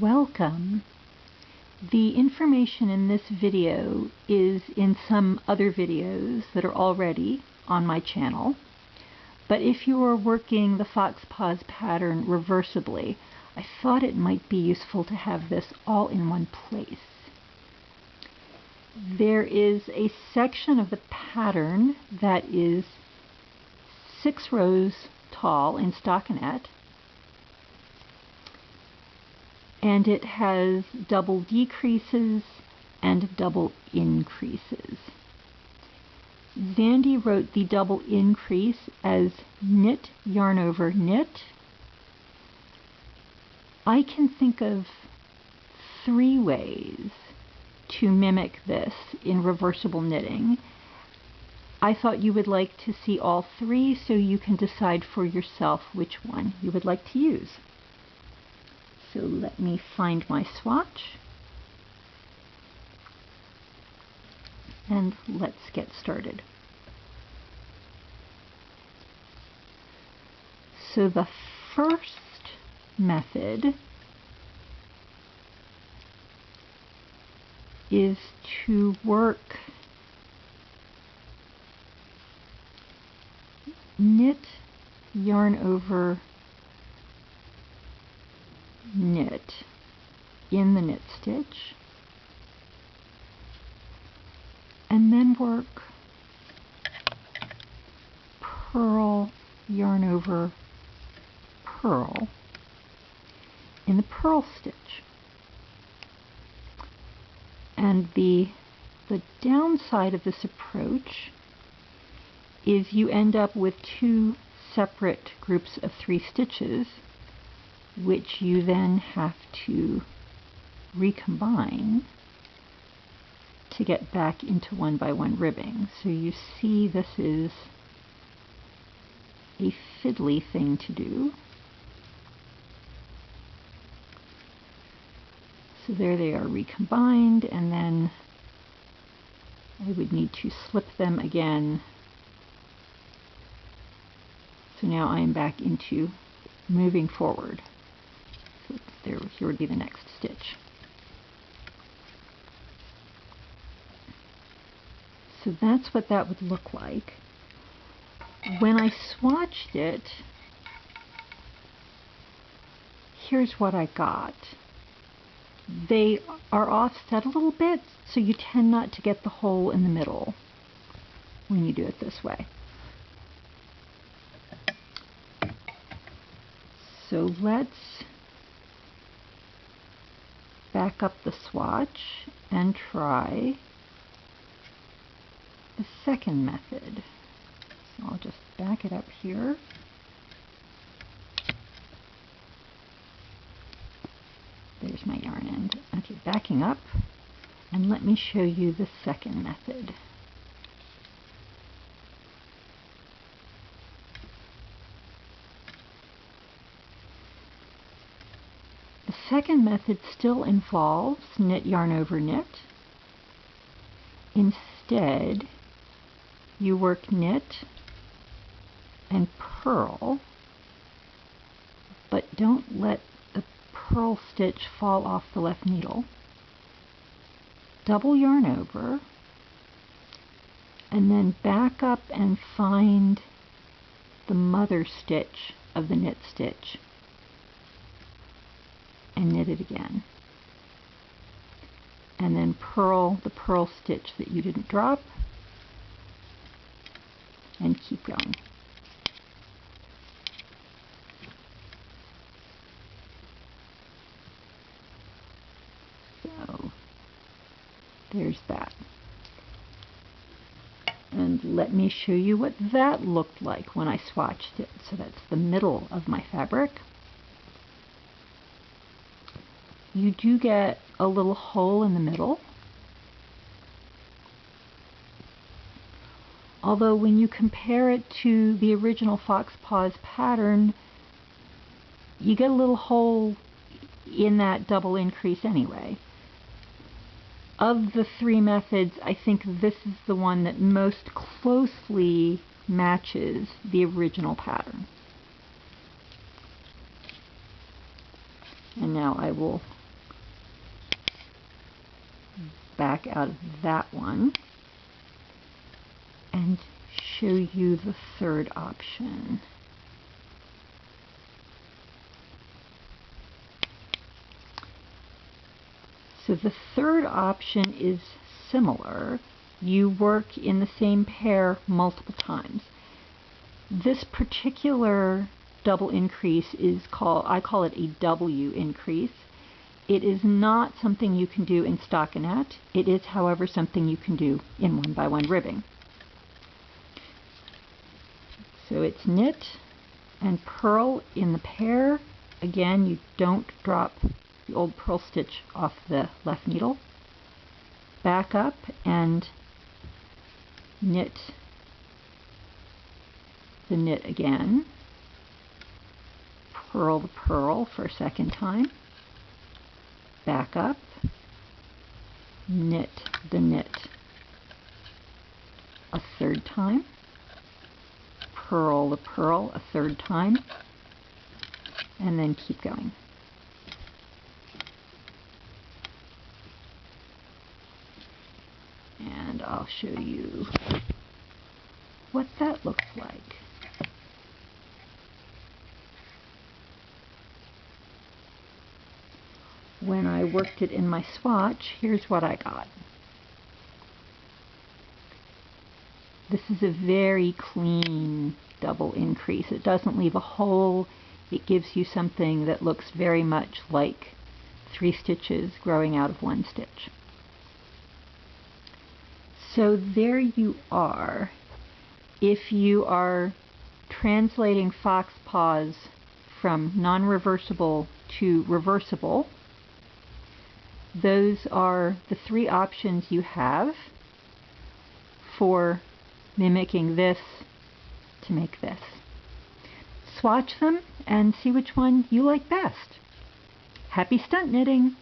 Welcome. The information in this video is in some other videos that are already on my channel, but if you are working the Fox Paws pattern reversibly, I thought it might be useful to have this all in one place. There is a section of the pattern that is 6 rows tall in stockinette, and it has double decreases and double increases. Zandy wrote the double increase as knit, yarn over, knit. I can think of 3 ways to mimic this in reversible knitting. I thought you would like to see all 3 so you can decide for yourself which one you would like to use. So let me find my swatch, and let's get started. So the first method is to work knit, yarn over, knit in the knit stitch, and then work purl, yarn over, purl in the purl stitch. And the downside of this approach is you end up with 2 separate groups of 3 stitches, which you then have to recombine to get back into 1x1 ribbing. So you see this is a fiddly thing to do. So there they are recombined, and then I would need to slip them again. So now I am back into moving forward. So here would be the next stitch. So that's what that would look like. When I swatched it, here's what I got. They are offset a little bit, so you tend not to get the hole in the middle when you do it this way. So let's back up the swatch and try the second method. So I'll just back it up here. There's my yarn end. Okay, backing up, and let me show you the second method. The second method still involves knit, yarn over, knit. Instead, you work knit and purl, but don't let the purl stitch fall off the left needle. Double yarn over, and then back up and find the mother stitch of the knit stitch and knit it again. And then purl the purl stitch that you didn't drop and keep going. So there's that. And let me show you what that looked like when I swatched it. So that's the middle of my fabric. You do get a little hole in the middle. Although when you compare it to the original Fox Paws pattern, you get a little hole in that double increase anyway. Of the 3 methods, I think this is the one that most closely matches the original pattern. And now I will back out of that one and show you the third option. So the third option is similar. You work in the same pair multiple times. This particular double increase is I call it a W increase. It is not something you can do in stockinette. It is, however, something you can do in 1x1 ribbing. So it's knit and purl in the pair. Again, you don't drop the old purl stitch off the left needle. Back up and knit the knit again. Purl the purl for a second time. Back up, knit the knit a third time. Purl the purl a third time, and then keep going. And I'll show you what that looks like. When I worked it in my swatch, here's what I got. This is a very clean double increase. It doesn't leave a hole. It gives you something that looks very much like 3 stitches growing out of 1 stitch. So there you are. If you are translating Fox Paws from non-reversible to reversible, those are the 3 options you have for mimicking this to make this. Swatch them and see which one you like best. Happy stunt knitting!